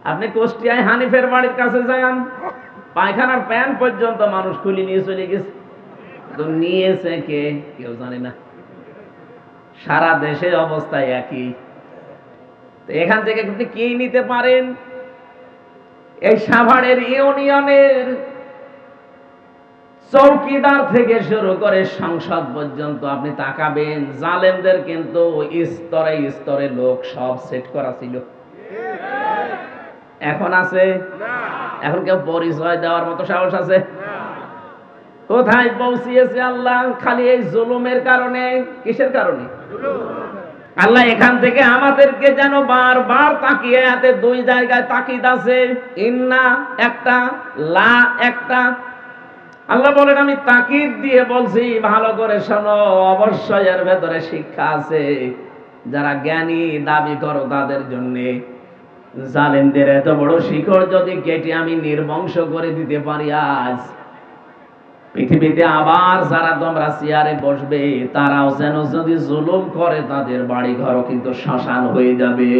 আপনি কুষ্টিয়ায় হানিফের বাড়ির কাছে যান, পায়খানার প্যান পর্যন্ত মানুষ খুলে নিয়ে চলে গেছে। তো নিয়েছে কে কেউ জানে না। সারা দেশে অবস্থা একই। এখান থেকে আপনি কি নিতে পারেন? এই সাভারের ইউনিয়নের চৌকিদার থেকে শুরু করে সংসদ পর্যন্ত আপনি তাকাবেন, জালেমদের কিন্তু স্তরে স্তরে লোক সব সেট করা ছিল। এখন আছে? এখন কেউ পরিচয় দেওয়ার মতো সাহস আছে? কোথায় পৌঁছিয়েছে আল্লাহ? খালি এই জুলুমের কারণে। কিসের কারণে? আল্লাহ এখান থেকে আমাদেরকে যেন বারবার তাকিয়ে আছে, দুই জায়গায় তাকিদ আছে। ইন্না একটা, লা একটা। আল্লাহ বলেন আমি তাকিদ দিয়ে বলছি, ভালো করে শোনো, অবশ্যই এর ভেতরে শিক্ষা আছে। যারা জ্ঞানী দাবি করো তাদের জন্য। জালেমদের এত বড় শিকড় যদি কেটে আমি নির্বংশ করে দিতে পারি, আজ পৃথিবীতে আবার যারা তোমরা চেয়ারে বসবে, তারাও যেন যদি জুলুম করে তাদের বাড়ি ঘরও কিন্তু শ্মশান হয়ে যাবে।